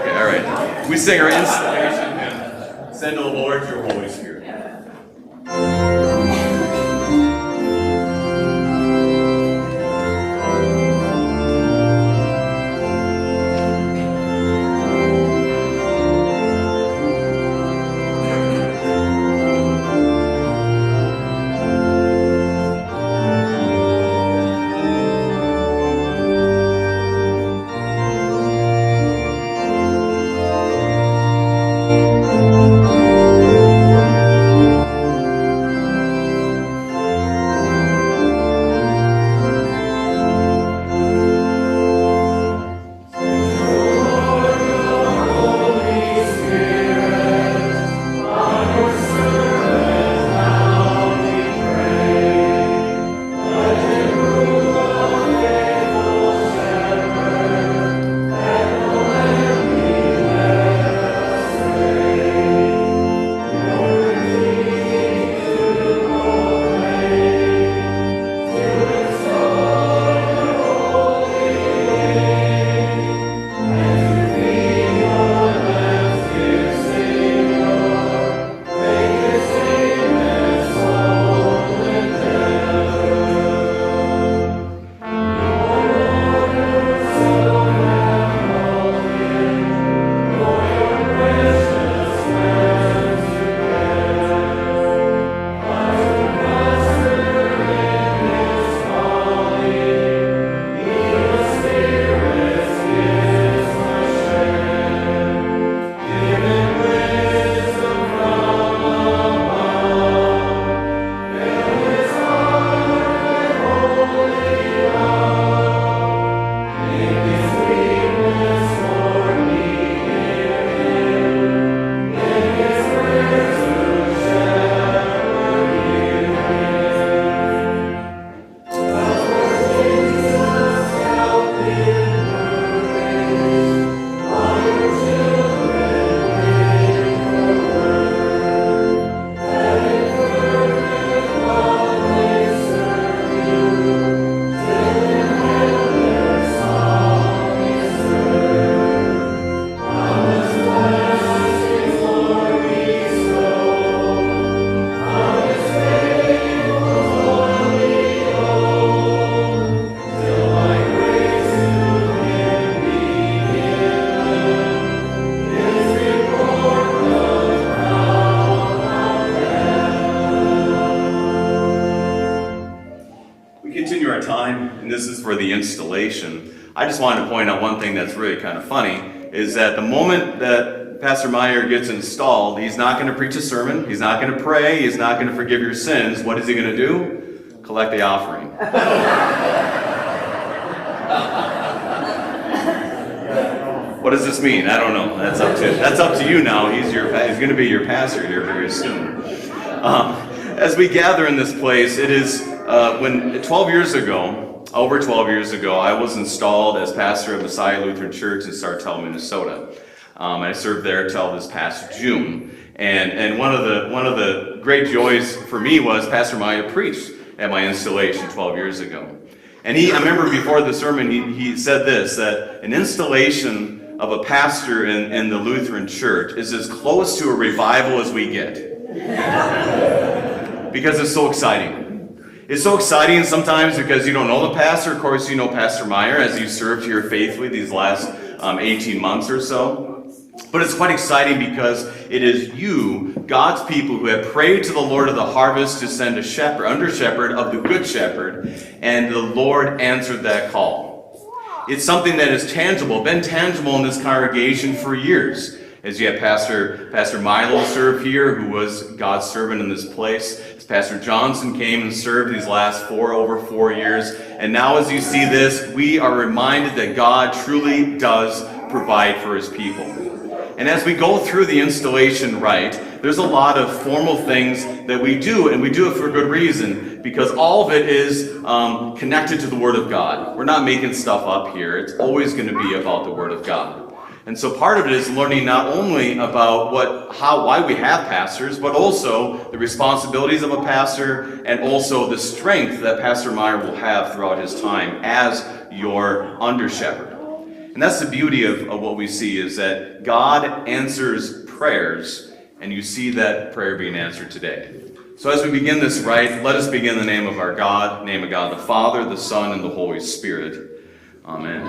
Okay, all right. We sing our installation hymn, Send, O Lord, your Holy Spirit. I just wanted to point out one thing that's really kind of funny, is that the moment that Pastor Meyer gets installed, he's not going to preach a sermon, he's not going to pray, he's not going to forgive your sins. What is he going to do? Collect the offering. What does this mean? I don't know. That's up to you now. He's going to be your pastor here very soon. As we gather in this place, it is over 12 years ago, I was installed as pastor of Messiah Lutheran Church in Sartell, Minnesota. I served there till this past June. And one of the great joys for me was Pastor Meyer preached at my installation 12 years ago. And I remember before the sermon, he said this, that an installation of a pastor in the Lutheran Church is as close to a revival as we get. Because it's so exciting. It's so exciting sometimes because you don't know the pastor. Of course, you know Pastor Meyer as you served here faithfully these last 18 months or so. But it's quite exciting because it is you, God's people, who have prayed to the Lord of the harvest to send a shepherd, under shepherd of the good shepherd, and the Lord answered that call. It's something that is tangible, been tangible in this congregation for years. As you have Pastor Milo serve here, who was God's servant in this place. As Pastor Johnson came and served these last over 4 years. And now as you see this, we are reminded that God truly does provide for his people. And as we go through the installation rite, there's a lot of formal things that we do, and we do it for a good reason, because all of it is connected to the Word of God. We're not making stuff up here. It's always going to be about the Word of God. And so part of it is learning not only about why we have pastors, but also the responsibilities of a pastor and also the strength that Pastor Meyer will have throughout his time as your under shepherd. And that's the beauty of what we see, is that God answers prayers, and you see that prayer being answered today. So as we begin this rite, let us begin in the name of our God, name of God the Father, the Son, and the Holy Spirit. Amen.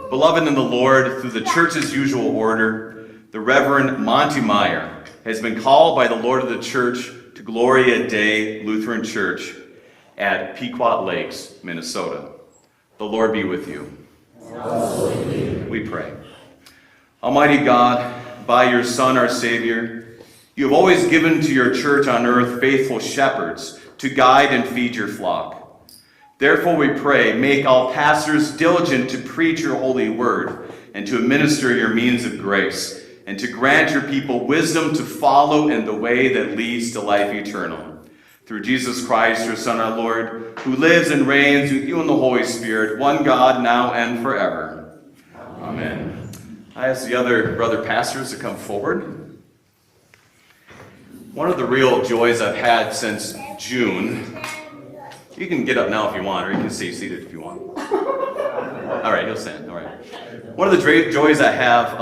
Beloved in the Lord, through the church's usual order, the Reverend Monte Meyer has been called by the Lord of the Church to Gloria Dei Lutheran Church at Pequot Lakes, Minnesota. The Lord be with you. We pray. Almighty God, by your Son, our Savior, you have always given to your church on earth faithful shepherds to guide and feed your flock. Therefore we pray, make all pastors diligent to preach your holy word and to administer your means of grace, and to grant your people wisdom to follow in the way that leads to life eternal. Through Jesus Christ, your Son, our Lord, who lives and reigns with you in the Holy Spirit, one God, now and forever. Amen. I ask the other brother pastors to come forward. One of the real joys I've had since June, you can get up now if you want, or you can stay seated if you want. All right, he'll stand. All right. One of the joys I have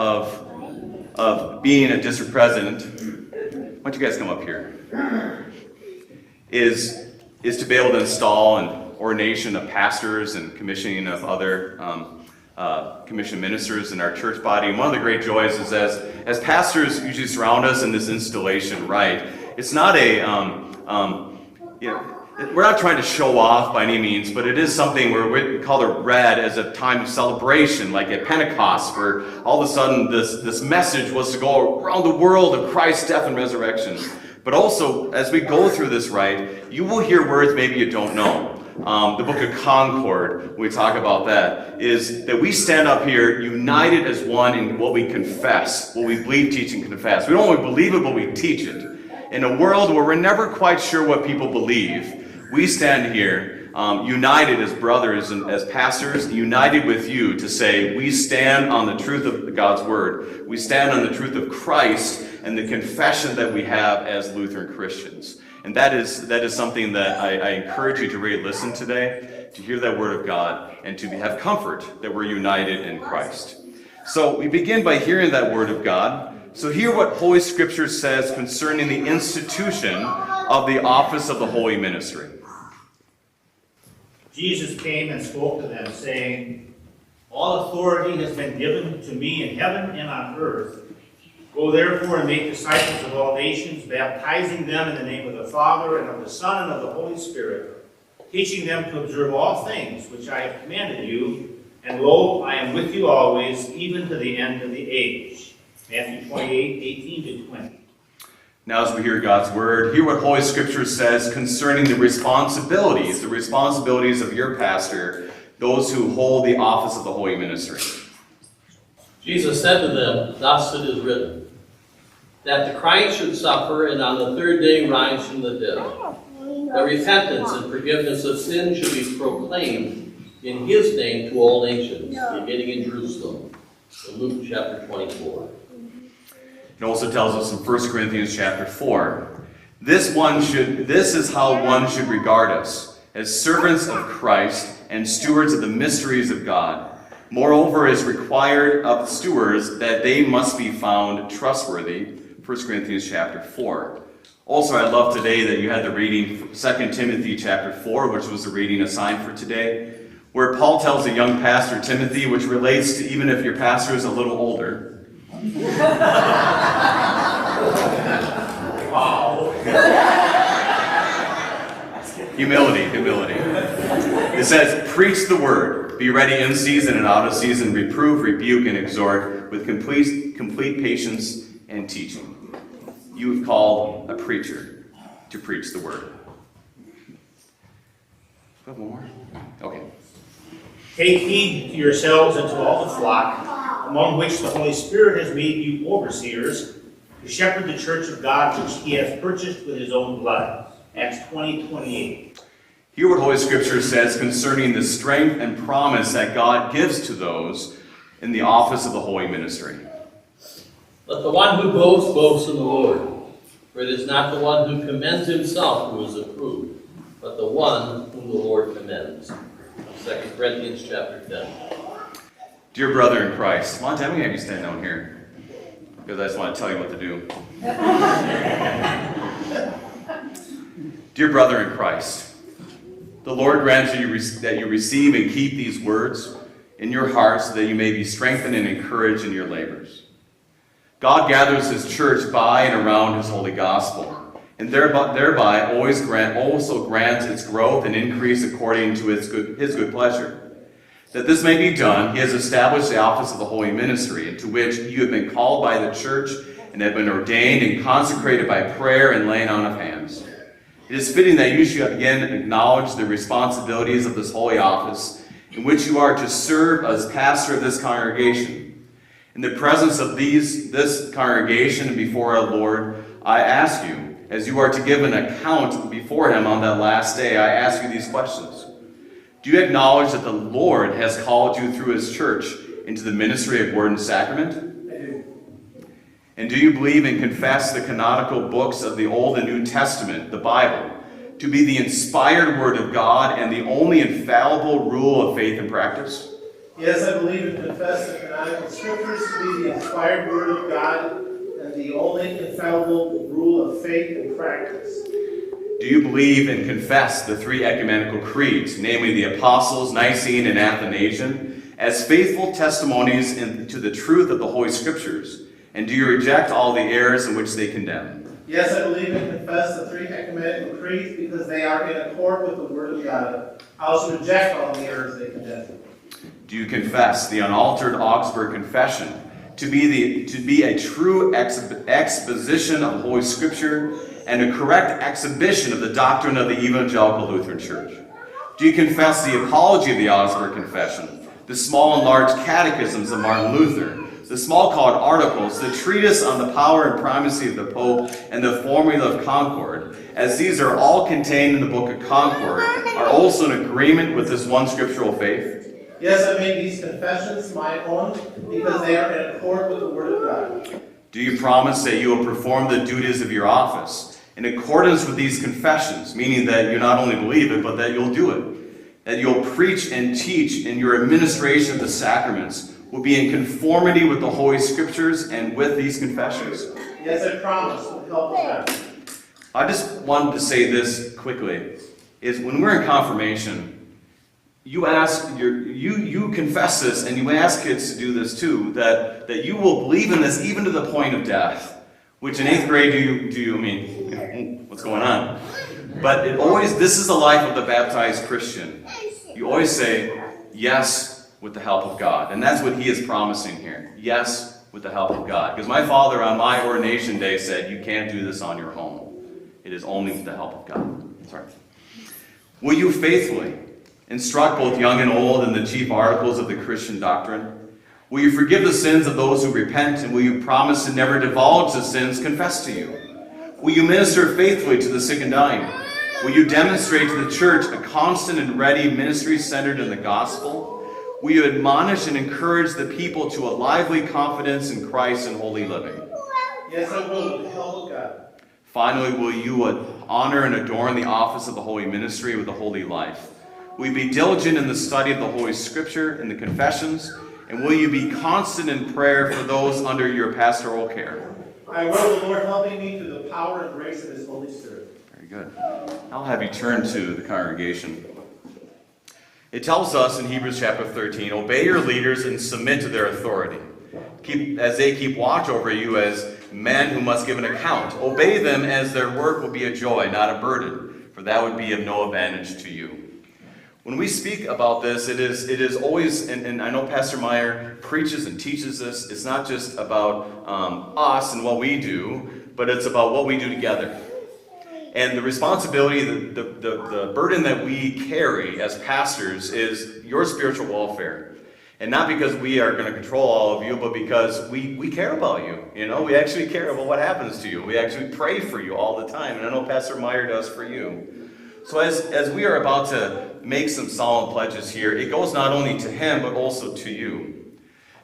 of being a district president, why don't you guys come up here, is to be able to install an ordination of pastors and commissioning of other commissioned ministers in our church body. And one of the great joys is as pastors usually surround us in this installation rite, it's not we're not trying to show off by any means, but it is something where we call it red as a time of celebration, like at Pentecost, where all of a sudden this message was to go around the world of Christ's death and resurrection. But also, as we go through this rite, you will hear words maybe you don't know. The book of Concord, when we talk about that, is that we stand up here united as one in what we confess, what we believe, teach, and confess. We don't only believe it, but we teach it. In a world where we're never quite sure what people believe, we stand here united as brothers and as pastors, united with you to say we stand on the truth of God's word. We stand on the truth of Christ and the confession that we have as Lutheran Christians. And that is something that I encourage you to really listen today, to hear that word of God, and to have comfort that we're united in Christ. So we begin by hearing that word of God. So hear what Holy Scripture says concerning the institution of the office of the holy ministry. Jesus came and spoke to them, saying, "All authority has been given to me in heaven and on earth. Go therefore and make disciples of all nations, baptizing them in the name of the Father and of the Son and of the Holy Spirit, teaching them to observe all things which I have commanded you. And lo, I am with you always, even to the end of the age." Matthew 28:18-20. Now as we hear God's word, hear what Holy Scripture says concerning the responsibilities of your pastor, those who hold the office of the holy ministry. Jesus said to them, "Thus it is written, that the Christ should suffer and on the third day rise from the dead. That repentance and forgiveness of sin should be proclaimed in his name to all nations, beginning in Jerusalem." In Luke chapter 24. It also tells us in 1 Corinthians chapter 4, this is how one should regard us, as servants of Christ and stewards of the mysteries of God. Moreover, it is required of stewards that they must be found trustworthy. 1 Corinthians chapter 4. Also, I love today that you had the reading 2 Timothy chapter 4, which was the reading assigned for today, where Paul tells the young pastor Timothy, which relates to even if your pastor is a little older. Wow. Humility. It says, "Preach the word, be ready in season and out of season, reprove, rebuke, and exhort with complete patience and teaching." You have called a preacher to preach the word. One more? Okay. "Take heed to yourselves and to all the flock, among which the Holy Spirit has made you overseers, to shepherd the church of God, which he has purchased with his own blood." Acts 20:28. Hear what Holy Scripture says concerning the strength and promise that God gives to those in the office of the holy ministry. "Let the one who boasts, boast in the Lord. For it is not the one who commends himself who is approved, but the one whom the Lord commends." 2 Corinthians chapter 10. Dear brother in Christ, Monte, I'm going to have you stand down here because I just want to tell you what to do. Dear brother in Christ, the Lord grants that you receive and keep these words in your heart so that you may be strengthened and encouraged in your labors. God gathers his church by and around his holy gospel, and thereby also grants its growth and increase according to his good pleasure. That this may be done, he has established the office of the holy ministry, into which you have been called by the church and have been ordained and consecrated by prayer and laying on of hands. It is fitting that you should again acknowledge the responsibilities of this holy office, in which you are to serve as pastor of this congregation. In the presence of this congregation and before our Lord, I ask you, as you are to give an account before him on that last day, I ask you these questions. Do you acknowledge that the Lord has called you through his church into the ministry of word and sacrament? I do. And do you believe and confess the canonical books of the Old and New Testament, the Bible, to be the inspired word of God and the only infallible rule of faith and practice? Yes, I believe and confess the canonical scriptures to be the inspired word of God and the only infallible rule of faith and practice. Do you believe and confess the three ecumenical creeds, namely the Apostles', Nicene, and Athanasian, as faithful testimonies to the truth of the Holy Scriptures? And do you reject all the errors in which they condemn? Yes, I believe and confess the three ecumenical creeds because they are in accord with the word of God. I also reject all the errors they condemn. Do you confess the unaltered Augsburg Confession to be a true exposition of Holy Scripture and a correct exhibition of the doctrine of the Evangelical Lutheran Church? Do you confess the apology of the Augsburg Confession, the small and large catechisms of Martin Luther, the small called articles, the treatise on the power and primacy of the Pope, and the formula of Concord, as these are all contained in the Book of Concord, are also in agreement with this one scriptural faith? Yes, I make these confessions my own because they are in accord with the word of God. Do you promise that you will perform the duties of your office in accordance with these confessions, meaning that you not only believe it, but that you'll do it? That you'll preach and teach, and your administration of the sacraments will be in conformity with the Holy Scriptures and with these confessions? Yes, I promise with the help of God. I just wanted to say this quickly, is when we're in confirmation, you confess this, and you ask kids to do this too, that you will believe in this even to the point of death. Which in 8th grade, what's going on? But this is the life of the baptized Christian. You always say, yes, with the help of God. And that's what he is promising here. Yes, with the help of God. Because my father on my ordination day said, you can't do this on your own. It is only with the help of God. Sorry. Will you faithfully instruct both young and old in the chief articles of the Christian doctrine? Will you forgive the sins of those who repent, and will you promise to never divulge the sins confessed to you? Will you minister faithfully to the sick and dying? Will you demonstrate to the church a constant and ready ministry centered in the gospel? Will you admonish and encourage the people to a lively confidence in Christ and holy living? Yes, I will with the help of God. Finally, will you honor and adorn the office of the holy ministry with a holy life? Will you be diligent in the study of the Holy Scripture and the confessions? And will you be constant in prayer for those under your pastoral care? I will, the Lord helping me through the power and grace of his Holy Spirit. Very good. I'll have you turn to the congregation. It tells us in Hebrews chapter 13, obey your leaders and submit to their authority. As they keep watch over you as men who must give an account. Obey them as their work will be a joy, not a burden, for that would be of no advantage to you. When we speak about this, it is always, and I know Pastor Meyer preaches and teaches this, it's not just about us and what we do, but it's about what we do together. And the responsibility, the burden that we carry as pastors is your spiritual welfare. And not because we are going to control all of you, but because we care about you. You know, we actually care about what happens to you. We actually pray for you all the time. And I know Pastor Meyer does for you. So as we are about to make some solemn pledges here, it goes not only to him, but also to you.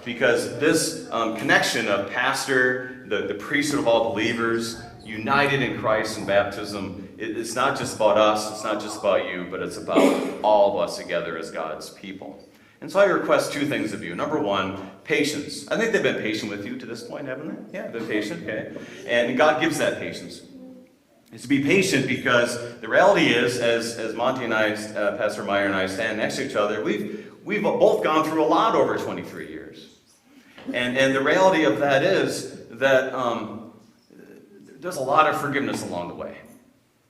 Because this connection of pastor, the priesthood of all believers, united in Christ in baptism, it's not just about us, it's not just about you, but it's about all of us together as God's people. And so I request two things of you. Number one, patience. I think they've been patient with you to this point, haven't they? Yeah, they're patient, okay. And God gives that patience. It's to be patient because the reality is, as Monte and I, Pastor Meyer and I stand next to each other, we've both gone through a lot over 23 years. And the reality of that is that there's a lot of forgiveness along the way.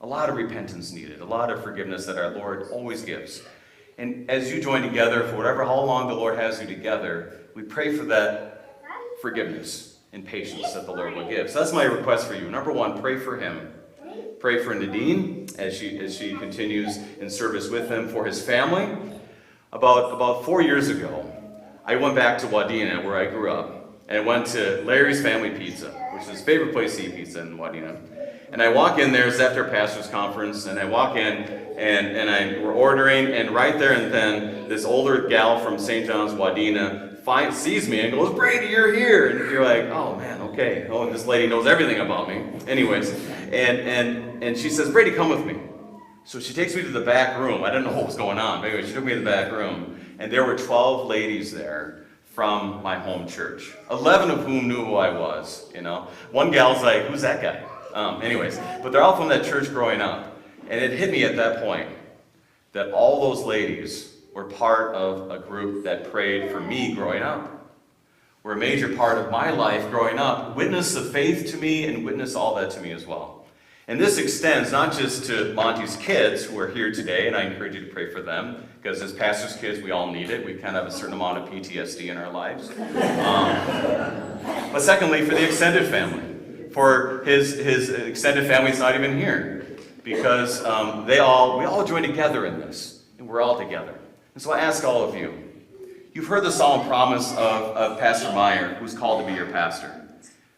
A lot of repentance needed. A lot of forgiveness that our Lord always gives. And as you join together, for how long the Lord has you together, we pray for that forgiveness and patience that the Lord will give. So that's my request for you. Number one, pray for him. Pray for Nadine as she continues in service with him, for his family. About 4 years ago, I went back to Wadena, where I grew up, and I went to Larry's Family Pizza, which is his favorite place to eat pizza in Wadena. And I walk in there, it's after pastor's conference, and I walk in, and we're ordering, and right there and then, this older gal from St. John's Wadena sees me and goes, "Brady, you're here!" And you're like, "Oh man, okay. Oh, this lady knows everything about me." Anyways, and she says, "Brady, come with me." So she takes me to the back room. I didn't know what was going on, but anyway, she took me to the back room, and there were 12 ladies there from my home church, 11 of whom knew who I was. One gal's like, "Who's that guy?" Anyways, but they're all from that church growing up. And it hit me at that point that all those ladies were part of a group that prayed for me growing up. Were a major part of my life growing up, witnessed the faith to me and witnessed all that to me as well. And this extends not just to Monte's kids who are here today, and I encourage you to pray for them, because as pastor's kids, we all need it. We kind of have a certain amount of PTSD in our lives. But secondly, for the extended family. For his extended family, it's not even here, because we all join together in this, and we're all together. And so I ask all of you, you've heard the solemn promise of Pastor Meyer, who's called to be your pastor.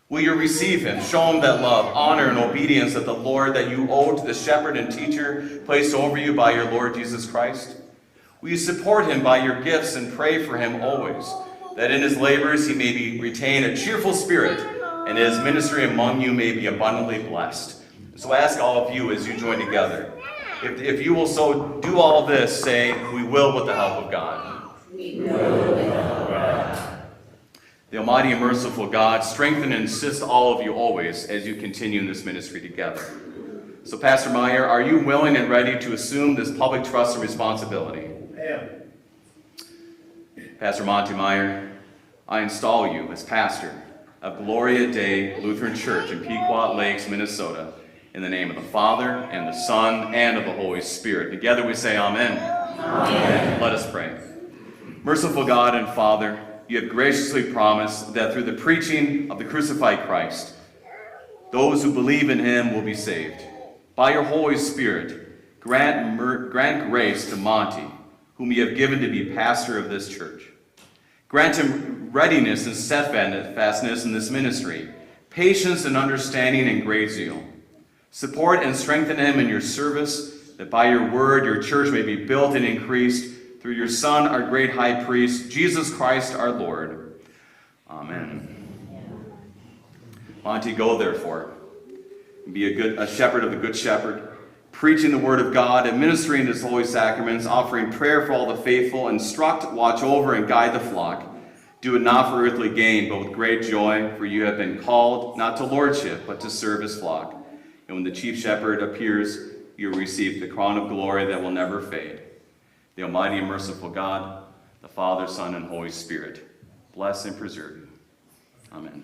Will you receive him, show him that love, honor, and obedience that the Lord that you owe to the shepherd and teacher placed over you by your Lord Jesus Christ? Will you support him by your gifts and pray for him always, that in his labors he may retain a cheerful spirit, and his ministry among you may be abundantly blessed? So I ask all of you as you join together, if you will so do all this, say, "We will with the help of God." We will with the help of God. The Almighty and merciful God strengthen and assist all of you always as you continue in this ministry together. So Pastor Meyer, are you willing and ready to assume this public trust and responsibility? I am. Pastor Monte Meyer, I install you as pastor of Gloria Dei Lutheran Church in Pequot Lakes, Minnesota, in the name of the Father, and the Son, and of the Holy Spirit. Together we say amen. Amen. Let us pray. Merciful God and Father, you have graciously promised that through the preaching of the crucified Christ, those who believe in him will be saved. By your Holy Spirit, grant grace to Monte, whom you have given to be pastor of this church. Grant him readiness and steadfastness in this ministry, patience and understanding and great zeal. Support and strengthen him in your service, that by your word your church may be built and increased through your Son, our great high priest, Jesus Christ our Lord. Amen. Monte, go therefore, and be a shepherd of the Good Shepherd, preaching the word of God, administering his holy sacraments, offering prayer for all the faithful, instruct, watch over, and guide the flock. Do it not for earthly gain, but with great joy, for you have been called not to lordship, but to serve his flock. And when the chief shepherd appears, you will receive the crown of glory that will never fade. The Almighty and merciful God, the Father, Son, and Holy Spirit, bless and preserve you. Amen.